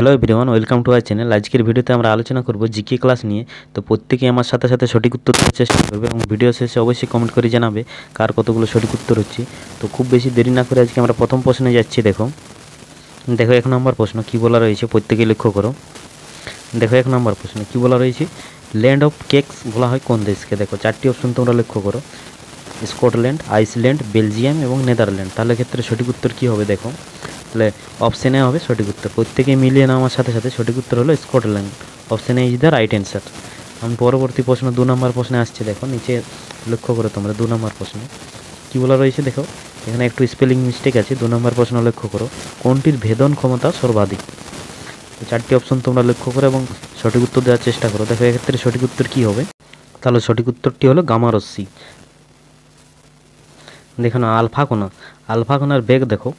Hello everyone, welcome to our channel. আজকের ভিডিওতে আমরা আলোচনা করব জিকে ক্লাস নিয়ে। তো প্রত্যেকেই আমার সাথে সাথে সঠিক উত্তর দেওয়ার চেষ্টা করবে এবং ভিডিও শেষে অবশ্যই কমেন্ট করে জানাবে কার কতগুলো সঠিক উত্তর হচ্ছে। তো খুব বেশি দেরি না করে আজকে আমরা প্রথম প্রশ্নে যাচ্ছি। দেখো 1 নম্বর প্রশ্ন কী বলা রয়েছে, প্রত্যেকেই লক্ষ্য করো। দেখো 1 নম্বর প্রশ্ন কী বলা রয়েছে, ল্যান্ড অফ কেকস বলা হয় কোন দেশকে? দেখো 4টি অপশন তোমরা লক্ষ্য করো, স্কটল্যান্ড, আইসল্যান্ড, বেলজিয়াম এবং নেদারল্যান্ড। তাহলে ক্ষেত্রে সঠিক উত্তর কী হবে? দেখো তাহলে অপশন এ হবে সঠিক উত্তর। প্রত্যেকে মিলিয়ে নেওয়ার সাথে সাথে সঠিক উত্তর হলো Scotland. Option A is the right answer. আমি পরবর্তী প্রশ্ন 2 নম্বর প্রশ্নে আসছে। দেখো নিচে লক্ষ্য করো তোমরা 2 নম্বর প্রশ্নে কী বলা রয়েছে। দেখো এখানে একটু স্পেলিং মিস্টেক আছে। 2 নম্বর প্রশ্ন লক্ষ্য করো, কোনটির ভেদন ক্ষমতা সর্বাধিক? 4টি অপশন তোমরা লক্ষ্য করো এবং সঠিক উত্তর দেওয়ার চেষ্টা করো। দেখো এক্ষেত্রে সঠিক উত্তর কী হবে? তাহলে সঠিক উত্তরটি হলো গামা রশ্মি। দেখো না, আলফা কণার বেগ দেখো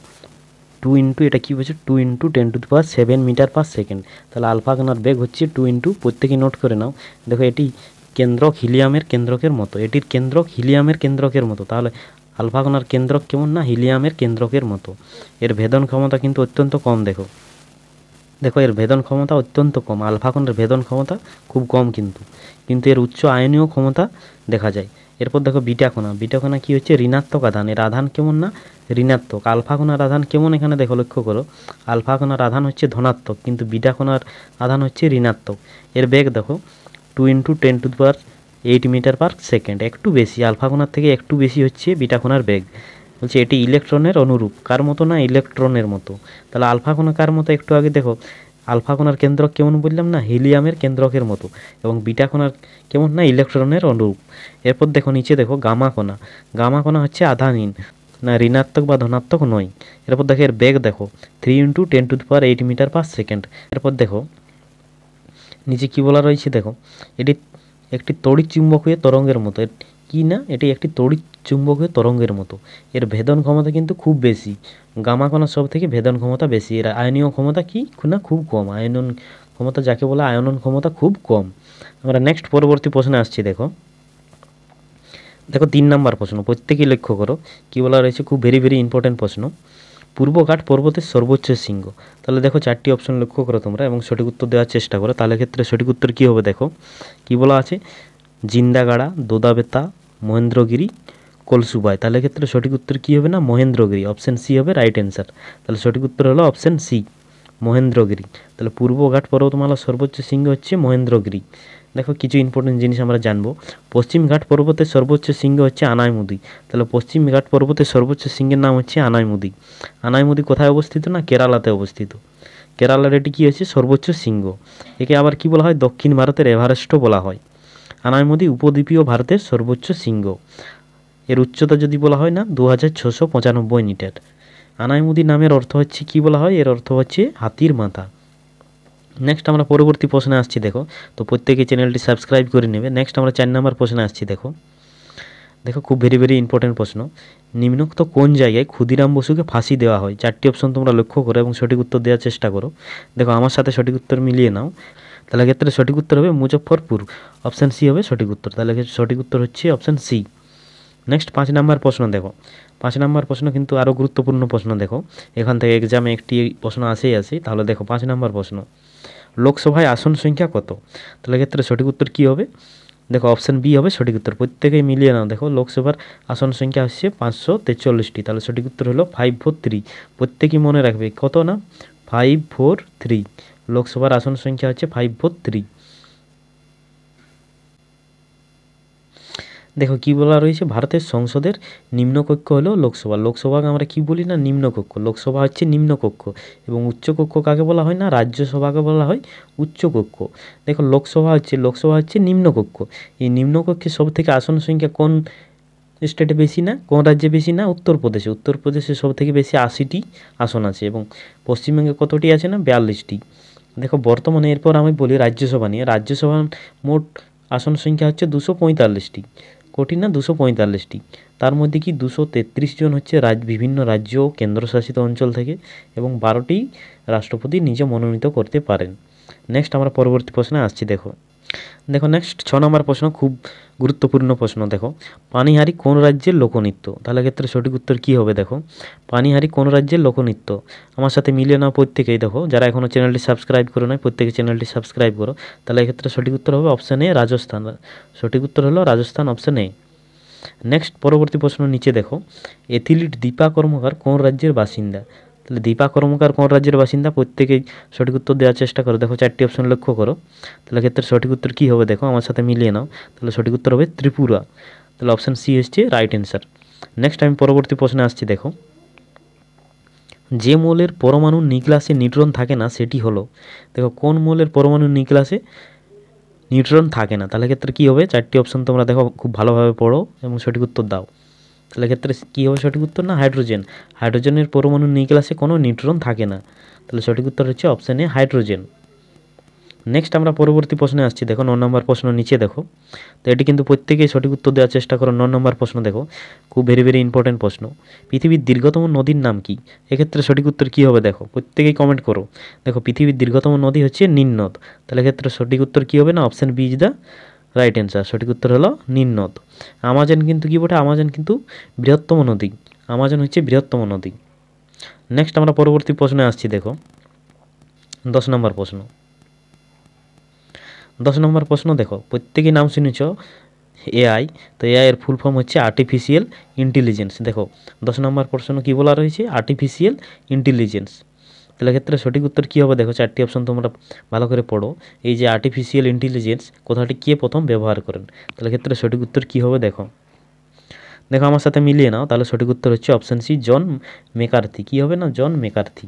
2 ইন্টু, এটা কী বলছে, 2 × 10⁷ মিটার/সেকেন্ড। তাহলে আলফা কণার বেগ হচ্ছে 2 ইন্টু, প্রত্যেকে নোট করে নাও। দেখো এটি কেন্দ্রক হিলিয়ামের কেন্দ্রকের মতো, এটির কেন্দ্রক হিলিয়ামের কেন্দ্রকের মতো। তাহলে আলফা কণার কেন্দ্রক কেমন না, হিলিয়ামের কেন্দ্রকের মতো। এর ভেদন ক্ষমতা কিন্তু অত্যন্ত কম। দেখো এর ভেদন ক্ষমতা অত্যন্ত কম। আলফা কণার ভেদন ক্ষমতা খুব কম, কিন্তু এর উচ্চ আয়নীয় ক্ষমতা দেখা যায়। এরপর দেখো বিটা কণা কী হচ্ছে, ঋণাত্মক আধান। এর আধান কেমন না, ঋণাত্মক। আলফা কণার আধান কেমন, এখানে দেখো লক্ষ্য করো, আলফা কণার আধান হচ্ছে ধনাত্মক, কিন্তু বিটা কণার আধান হচ্ছে ঋণাত্মক। এর বেগ দেখো 2 × 10⁸ মিটার/সেকেন্ড, একটু বেশি। আলফা কণার থেকে একটু বেশি হচ্ছে বিটা কণার বেগ। বলছে এটি ইলেকট্রনের অনুরূপ। কার মতো না, ইলেকট্রনের মতো। তাহলে আলফা কণা কার মতো, একটু আগে দেখো আলফা কণার কেন্দ্রক কেমন বললাম না, হিলিয়ামের কেন্দ্রকের মতো। এবং বিটা কণার কেমন না, ইলেকট্রনের অনুরূপ। এরপর দেখো নিচে দেখো গামা কণা হচ্ছে আধানহীন, না ঋণাত্মক বা ধনাত্মক নয়। এরপর দেখো এর বেগ দেখো 3 × 10⁸ মিটার/সেকেন্ড। এরপর দেখো নিচে কী বলা রয়েছে, দেখো এটি একটি তড়িৎ চুম্বকীয় তরঙ্গের মতো। কি না, এটি একটি তড়িৎ চুম্বকীয় তরঙ্গের মতো। এর ভেদন ক্ষমতা কিন্তু খুব বেশি। গামা কণার সব থেকে ভেদন ক্ষমতা বেশি। এর আয়নীয় ক্ষমতা কি না, খুব কম। আয়নন ক্ষমতা যাকে বলে, আয়নন ক্ষমতা খুব কম। আমরা নেক্সট পরবর্তী প্রশ্নে আসছি। দেখো 3 নম্বর প্রশ্ন, প্রত্যেকেই লক্ষ্য করো কী বলা রয়েছে, খুব ভেরি ইম্পর্টেন্ট প্রশ্ন। পূর্বঘাট পর্বতের সর্বোচ্চ শৃঙ্গ। তাহলে দেখো 4টি অপশন লক্ষ্য করো তোমরা এবং সঠিক উত্তর দেওয়ার চেষ্টা করো। তাহলে ক্ষেত্রে সঠিক উত্তর কী হবে? দেখো কী বলা আছে, জিন্দাগাড়া, দোদাবেতা, মহেন্দ্রগিরি, কলসুবাই। তাহলে ক্ষেত্রে সঠিক উত্তর কী হবে না, মহেন্দ্রগিরি। অপশন সি হবে রাইট অ্যান্সার। তাহলে সঠিক উত্তর হলো অপশন সি, মহেন্দ্রগিরি। তাহলে পূর্বঘাট পর্বতমালার সর্বোচ্চ শৃঙ্গ হচ্ছে মহেন্দ্রগিরি। দেখো কিছু ইম্পর্টেন্ট জিনিস আমরা জানবো। পশ্চিম ঘাট পর্বতের সর্বোচ্চ শৃঙ্গ হচ্ছে আনাইমুদি। তাহলে পশ্চিম ঘাট পর্বতের সর্বোচ্চ শৃঙ্গের নাম হচ্ছে আনাইমুদি। আনাইমুদি কোথায় অবস্থিত না, কেরালাতে অবস্থিত। কেরালার এটি কী হচ্ছে, সর্বোচ্চ শৃঙ্গ। একে আবার কি বলা হয়, দক্ষিণ ভারতের এভারেস্টও বলা হয়। আনাইমুদি উপদ্বীপীয় ভারতের সর্বোচ্চ শৃঙ্গ। এর উচ্চতা যদি বলা হয় না, 2695 মিটার। আনাইমুদি নামের অর্থ হচ্ছে কি বলা হয়, এর অর্থ হচ্ছে হাতির মাথা। নেক্সট আমরা পরবর্তী প্রশ্নে আসছি। দেখো তো প্রত্যেকে চ্যানেলটি সাবস্ক্রাইব করে নেবে। নেক্সট আমরা 4 নম্বর প্রশ্নে আসছি। দেখো খুব ভেরি ইম্পর্টেন্ট প্রশ্ন। নিম্নোক্ত কোন জায়গায় ক্ষুদিরাম বসুকে ফাঁসি দেওয়া হয়? 4টি অপশন তোমরা লক্ষ্য করো এবং সঠিক উত্তর দেওয়ার চেষ্টা করো। দেখো আমার সাথে সঠিক উত্তর মিলিয়ে নাও। তাহলে ক্ষেত্রে সঠিক উত্তর হবে মুজফ্ফরপুর। অপশান সি হবে সঠিক উত্তর। তাহলে সঠিক উত্তর হচ্ছে অপশান সি। নেক্সট 5 নম্বর প্রশ্ন। দেখো 5 নম্বর প্রশ্ন কিন্তু আরও গুরুত্বপূর্ণ প্রশ্ন। দেখো এখান থেকে এক্সামে একটি প্রশ্ন আসে। তাহলে দেখো 5 নম্বর প্রশ্ন, লোকসভায় আসন সংখ্যা কত? তাহলে ক্ষেত্রে সঠিক উত্তর কী হবে? দেখো অপশান বি হবে সঠিক উত্তর। প্রত্যেকেই মিলিয়ে নাও। দেখো লোকসভার আসন সংখ্যা হচ্ছে 543টি। তাহলে সঠিক উত্তর হলো 543। প্রত্যেকেই মনে রাখবে কত না, 543। লোকসভার আসন সংখ্যা হচ্ছে 543। দেখো কি বলা রয়েছে, ভারতের সংসদের নিম্নকক্ষ হলো লোকসভা। লোকসভাকে আমরা কি বলি না, নিম্নকক্ষ। লোকসভা হচ্ছে নিম্নকক্ষ এবং উচ্চকক্ষ কাকে বলা হয় না, রাজ্যসভাকে বলা হয় উচ্চকক্ষ। দেখো লোকসভা হচ্ছে নিম্নকক্ষ। এই নিম্নকক্ষে সব থেকে আসন সংখ্যা কোন স্টেটে বেশি না, কোন রাজ্যে বেশি না, উত্তরপ্রদেশে সব থেকে বেশি 80টি আসন আছে এবং পশ্চিমবঙ্গে কতটি আছে না, 42টি। দেখো বর্তমানে, এরপর আমি বলি রাজ্যসভা নিয়ে। রাজ্যসভার মোট আসন সংখ্যা হচ্ছে 245টি। কোটি না, 245টি। তার মধ্যে কি 233 জন হচ্ছে বিভিন্ন রাজ্য ও কেন্দ্রশাসিত অঞ্চল থেকে এবং 12টি রাষ্ট্রপতি নিজে মনোনীত করতে পারেন। নেক্সট আমরা পরবর্তী প্রশ্নে আসছি। দেখো দেখো নেক্সট 6 নম্বর প্রশ্ন, খুব গুরুত্বপূর্ণ প্রশ্ন। দেখো পানিহারি কোন রাজ্যের লোকনৃত্য? তাহলে ক্ষেত্রে সঠিক উত্তর কী হবে? দেখো পানিহারি কোন রাজ্যের লোকনৃত্য? আমার সাথে মিলিয়ে নাও প্রত্যেকেই। দেখো যারা এখনও চ্যানেলটি সাবস্ক্রাইব করো নাই প্রত্যেকে চ্যানেলটি সাবস্ক্রাইব করো। তাহলে এক্ষেত্রে সঠিক উত্তর হবে অপশান এ, রাজস্থান। সঠিক উত্তর হলো রাজস্থান, অপশান এ। নেক্সট পরবর্তী প্রশ্ন নিচে দেখো, অ্যাথলিট দীপা কর্মকার কোন রাজ্যের বাসিন্দা? তাহলে দীপা কর্মকার কোন রাজ্যের বাসিন্দা? প্রত্যেকেই সঠিক উত্তর দেওয়ার চেষ্টা করো। দেখো 4টি অপশন লক্ষ্য করো। তাহলে ক্ষেত্রে সঠিক উত্তর কী হবে? দেখো আমার সাথে মিলিয়ে নাও। তাহলে সঠিক উত্তর হবে ত্রিপুরা। তাহলে অপশান সি হচ্ছে রাইট অ্যান্সার। নেক্সট আমি পরবর্তী প্রশ্নে আসছি। দেখো যে মৌলের পরমাণুর নিউক্লিয়াসে নিউট্রন থাকে না সেটি হলো, দেখো কোন মৌলের পরমাণুর নিউক্লিয়াসে নিউট্রন থাকে না? তাহলে ক্ষেত্রে কী হবে? 4টি অপশন তোমরা দেখো, খুব ভালোভাবে পড়ো এবং সঠিক উত্তর দাও। তাহলে ক্ষেত্রে কী হবে সঠিক উত্তর? না হাইড্রোজেন। হাইড্রোজেনের পরমাণুর নিউক্লিয়াসে কোনো নিউট্রন থাকে না। তাহলে সঠিক উত্তর হচ্ছে অপশান এ, হাইড্রোজেন। নেক্সট আমরা পরবর্তী প্রশ্নে আসছি। দেখো 9 নম্বর প্রশ্ন নিচে দেখো, তো এটি কিন্তু প্রত্যেকেই সঠিক উত্তর দেওয়ার চেষ্টা করো। 9 নম্বর প্রশ্ন দেখো, খুব ভেরি ইম্পর্টেন্ট প্রশ্ন। পৃথিবীর দীর্ঘতম নদীর নাম কি? এক্ষেত্রে সঠিক উত্তর কী হবে? দেখো প্রত্যেকেই কমেন্ট করো। দেখো পৃথিবীর দীর্ঘতম নদী হচ্ছে নীল নদ। তাহলে ক্ষেত্রে সঠিক উত্তর কী হবে? না option B is the right answer. সঠিক উত্তর হলো নীল নদ। আমাজন কিন্তু কী বটে? আমাজন কিন্তু বৃহত্তম নদী। আমাজন হচ্ছে বৃহত্তম নদী। নেক্সট আমরা পরবর্তী প্রশ্নে আসছি। দেখো 10 নম্বর প্রশ্ন। 10 নম্বর প্রশ্ন দেখো, প্রত্যেকেই নাম শুনেছ এআই। তো এআই এর ফুল ফর্ম হচ্ছে আর্টিফিশিয়াল ইন্টেলিজেন্স। দেখো 10 নম্বর প্রশ্ন কী বলা রয়েছে? Artificial intelligence. তাহলে ক্ষেত্রে সঠিক উত্তর কী হবে? দেখো 4টি অপশন তোমরা ভালো করে পড়ো। এই যে আর্টিফিশিয়াল ইন্টেলিজেন্স কথাটি কে প্রথম ব্যবহার করেন? তাহলে ক্ষেত্রে সঠিক উত্তর কী হবে? দেখো দেখো আমার সাথে মিলিয়ে নাও। তাহলে সঠিক উত্তর হচ্ছে অপশান সি, জন মেকার্থি। কী হবে? না জন মেকার্থি।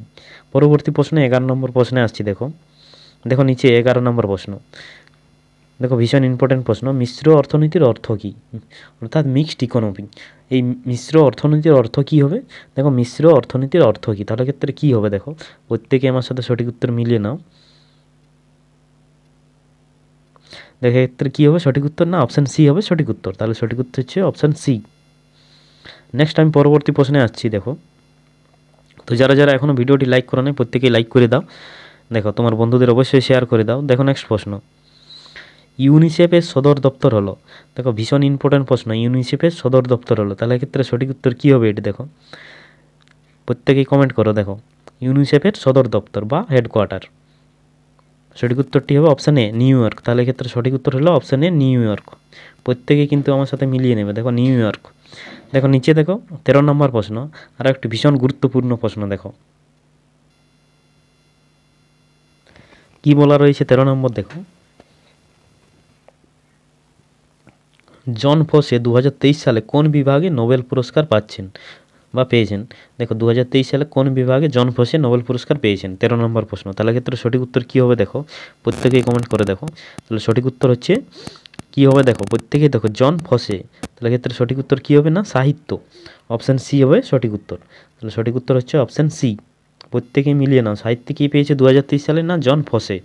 পরবর্তী প্রশ্নে 11 নম্বর প্রশ্নে আসছি। দেখো দেখো নিচে 11 নম্বর প্রশ্ন। দেখো ভীষণ ইম্পর্টেন্ট প্রশ্ন, মিশ্র অর্থনীতির অর্থ কী? অর্থাৎ মিক্সড ইকোনমি। এই মিশ্র অর্থনীতির অর্থ কী হবে? দেখো মিশ্র অর্থনীতির অর্থ কী? তাহলে ক্ষেত্রে কী হবে? দেখো প্রত্যেকে আমার সাথে সঠিক উত্তর মিলিয়ে নাও। দেখো ক্ষেত্রে কী হবে সঠিক উত্তর? না অপশান সি হবে সঠিক উত্তর। তাহলে সঠিক উত্তর হচ্ছে অপশান সি। নেক্সট আমি পরবর্তী প্রশ্নে আসছি। দেখো তো যারা যারা এখনও ভিডিওটি লাইক করো নাই প্রত্যেকেই লাইক করে দাও। দেখো তোমার বন্ধুদের অবশ্যই শেয়ার করে দাও। দেখো নেক্সট প্রশ্ন, ইউনিসেফের সদর দপ্তর হলো, দেখো ভীষণ ইম্পর্টেন্ট প্রশ্ন, ইউনিসেফের সদর দপ্তর হলো। তাহলে ক্ষেত্রে সঠিক উত্তর কী হবে? এটি দেখো প্রত্যেকেই কমেন্ট করো। দেখো ইউনিসেফের সদর দপ্তর বা হেডকোয়ার্টার, সঠিক উত্তরটি হবে অপশান এ, নিউ ইয়র্ক। তাহলে ক্ষেত্রে সঠিক উত্তর হলো অপশান এ, নিউ ইয়র্ক। প্রত্যেকেই কিন্তু আমার সাথে মিলিয়ে নেবে। দেখো নিউ ইয়র্ক। দেখো নিচে দেখো 13 নম্বর প্রশ্ন, আর একটি ভীষণ গুরুত্বপূর্ণ প্রশ্ন। দেখো কি বলা রয়েছে 13 নম্বর। দেখো জন ফসে 2023 সালে কোন বিভাগে নোবেল পুরস্কার পাচ্ছেন বা পেয়েছেন? দেখো 2023 সালে কোন বিভাগে জন ফসে নোবেল পুরস্কার পেয়েছেন? 13 নম্বর প্রশ্ন। তাহলে ক্ষেত্রে সঠিক উত্তর কী হবে? দেখো প্রত্যেকেই কমেন্ট করে দেখো। তাহলে সঠিক উত্তর হচ্ছে কী হবে? দেখো প্রত্যেকেই দেখো জন ফসে। তাহলে ক্ষেত্রে সঠিক উত্তর কী হবে? না সাহিত্য। অপশান সি হবে সঠিক উত্তর। তাহলে সঠিক উত্তর হচ্ছে অপশান সি। প্রত্যেকেই মিলিয়ে নাও, সাহিত্যে কী পেয়েছে 2023 সালে? না জন ফসে।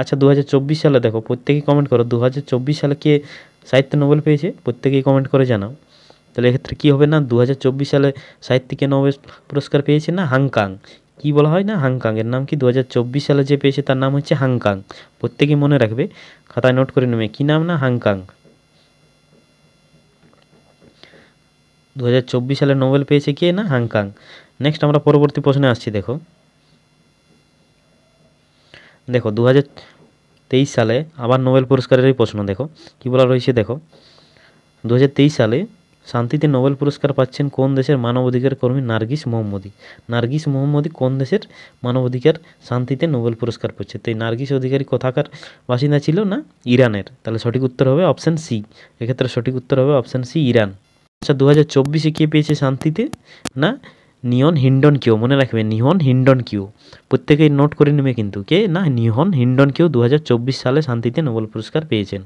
আচ্ছা 2024 সালে দেখো প্রত্যেকেই কমেন্ট করো, 2024 সালে কে সাহিত্যে নোবেল পেয়েছে? প্রত্যেকেই কমেন্ট করে জানাও। তাহলে এক্ষেত্রে কী হবে? না 2024 সালে সাহিত্যিকে নোবেল পুরস্কার পেয়েছে না হাংকাং। কী বলা হয়? না হাংকাং। এর নাম কি? 2024 সালে যে পেয়েছে তার নাম হচ্ছে হাংকাং। প্রত্যেকেই মনে রাখবে, খাতায় নোট করে নেবে। কী নাম? না হাংকাং। 2024 সালে নোবেল পেয়েছে কে? না হাংকাং। নেক্সট আমরা পরবর্তী প্রশ্নে আসছি। দেখো দেখো 2023 সালে আবার নোবেল পুরস্কারেরই প্রশ্ন। দেখো কী বলা রয়েছে। দেখো 2023 সালে শান্তিতে নোবেল পুরস্কার পাচ্ছেন কোন দেশের মানবাধিকার কর্মী? নার্গিস মোহাম্মদী। নার্গিস মোহাম্মদী কোন দেশের মানবাধিকার শান্তিতে নোবেল পুরস্কার পাচ্ছে? তো এই নার্গিস অধিকারী কোথাকার বাসিন্দা ছিল? না ইরানের। তাহলে সঠিক উত্তর হবে অপশান সি। এক্ষেত্রে সঠিক উত্তর হবে অপশান সি, ইরান। আচ্ছা 2024 কে পেয়েছে শান্তিতে? না নিহন হিন্ডন কিউ। মনে রাখবে নিহন হিন্ডন কিউ। প্রত্যেকেই নোট করে নেবে কিন্তু। কে? না নিহন হিন্ডন কিউ 2024 সালে শান্তিতে নোবেল পুরস্কার পেয়েছেন।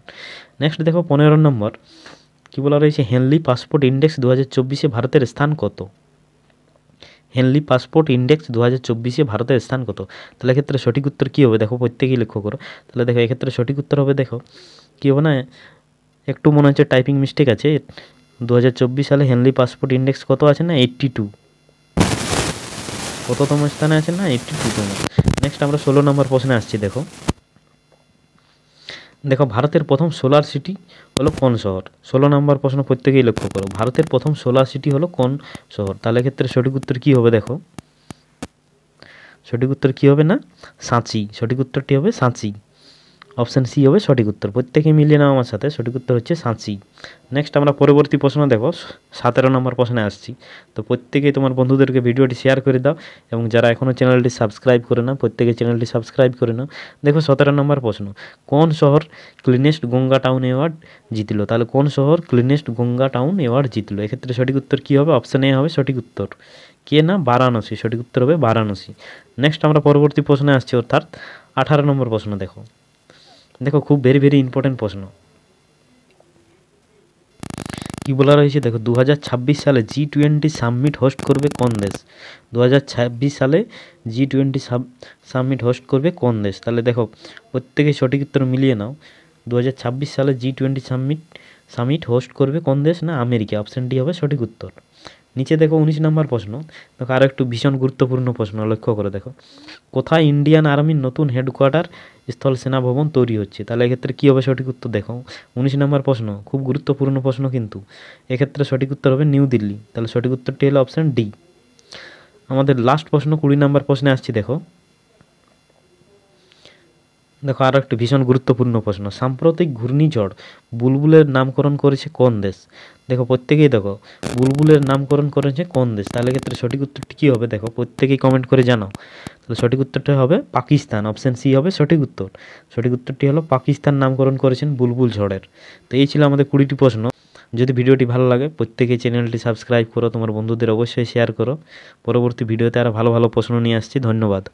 নেক্সট দেখো 15 নম্বর কী বলা রয়েছে, হেনলি পাসপোর্ট ইন্ডেক্স 2024 ভারতের স্থান কত? হেনলি পাসপোর্ট ইন্ডেক্স 2024 ভারতের স্থান কত? তাহলে ক্ষেত্রে সঠিক উত্তর কী হবে? দেখো প্রত্যেকেই লক্ষ্য করো। তাহলে দেখো এক্ষেত্রে সঠিক উত্তর হবে, দেখো কী হবে না, একটু মনে হচ্ছে টাইপিং মিস্টেক আছে। 2024 সালে হেনলি পাসপোর্ট ইন্ডেক্স কত আছে? না 82। কততম স্থানে আছে? না 82তম। নেক্সট আমরা 16 নম্বর প্রশ্নে আসছি। দেখো দেখো ভারতের প্রথম সোলার সিটি হলো কোন শহর? 16 নম্বর প্রশ্ন প্রত্যেকেই লক্ষ্য করো, ভারতের প্রথম সোলার সিটি হলো কোন শহর? তাহলে ক্ষেত্রে সঠিক উত্তর কী হবে দেখো, সঠিক উত্তর কী হবে না সাঁচি, সঠিক উত্তরটি হবে সাঁচি। অপশান সি হবে সঠিক উত্তর। প্রত্যেকে মিলিয়ে নাও আমার সাথে, সঠিক উত্তর হচ্ছে সাঁচি। নেক্সট আমরা পরবর্তী প্রশ্ন দেখো, 17 নম্বর প্রশ্নে আসছি। তো প্রত্যেকেই তোমার বন্ধুদেরকে ভিডিওটি শেয়ার করে দাও এবং যারা এখনও চ্যানেলটি সাবস্ক্রাইব করে না প্রত্যেকে চ্যানেলটি সাবস্ক্রাইব করে নাও। দেখো 17 নম্বর প্রশ্ন, কোন শহর ক্লিনেস্ট গঙ্গা টাউন অ্যাওয়ার্ড জিতলো? তাহলে কোন শহর ক্লিনেস্ট গঙ্গা টাউন অ্যাওয়ার্ড জিতলো? এক্ষেত্রে সঠিক উত্তর কী হবে? অপশান এ হবে সঠিক উত্তর। কে না বারাণসী, সঠিক উত্তর হবে বারাণসী। নেক্সট আমরা পরবর্তী প্রশ্নে আসছি, অর্থাৎ 18 নম্বর প্রশ্ন দেখো। দেখো খুব ভেরি ইম্পর্টেন্ট প্রশ্ন, কি বলা রয়েছে দেখো, 2026 সালে G20 সাবমিট হোস্ট করবে কোন দেশ? 2026 সালে G20 সাবমিট হোস্ট করবে কোন দেশ? তাহলে দেখো প্রত্যেকে সঠিক উত্তর মিলিয়ে নাও। 2026 সালে G20 সামিট হোস্ট করবে কোন দেশ? না আমেরিকা। অপশান ডি হবে সঠিক উত্তর। নিচে দেখো 19 নম্বর প্রশ্ন, দেখো আরও একটু ভীষণ গুরুত্বপূর্ণ প্রশ্ন, লক্ষ্য করে দেখো, কোথায় ইন্ডিয়ান আর্মির নতুন হেডকোয়ার্টার স্থল সেনা ভবন তৈরি হচ্ছে? তাহলে এক্ষেত্রে কী হবে সঠিক উত্তর দেখো, 19 নম্বর প্রশ্ন, খুব গুরুত্বপূর্ণ প্রশ্ন কিন্তু। এক্ষেত্রে সঠিক উত্তর হবে নিউ দিল্লি। তাহলে সঠিক উত্তরটি হলো অপশান ডি। আমাদের লাস্ট প্রশ্ন 20 নম্বর প্রশ্নে আসছি। দেখো দেখো আরও একটি ভীষণ গুরুত্বপূর্ণ প্রশ্ন, সাম্প্রতিক ঘূর্ণিঝড় বুলবুলের নামকরণ করেছে কোন দেশ? দেখো প্রত্যেকেই দেখো বুলবুলের নামকরণ করেছে কোন দেশ? তাহলে ক্ষেত্রে সঠিক উত্তরটি কী হবে দেখো, প্রত্যেকেই কমেন্ট করে জানাও। তাহলে সঠিক উত্তরটা হবে পাকিস্তান। অপশান সি হবে সঠিক উত্তর। সঠিক উত্তরটি হলো পাকিস্তান নামকরণ করেছেন বুলবুল ঝড়ের। তো এই ছিল আমাদের 20টি প্রশ্ন। যদি ভিডিওটি ভালো লাগে প্রত্যেকেই চ্যানেলটি সাবস্ক্রাইব করো, তোমার বন্ধুদের অবশ্যই শেয়ার করো। পরবর্তী ভিডিওতে আরও ভালো প্রশ্ন নিয়ে আসছি। ধন্যবাদ।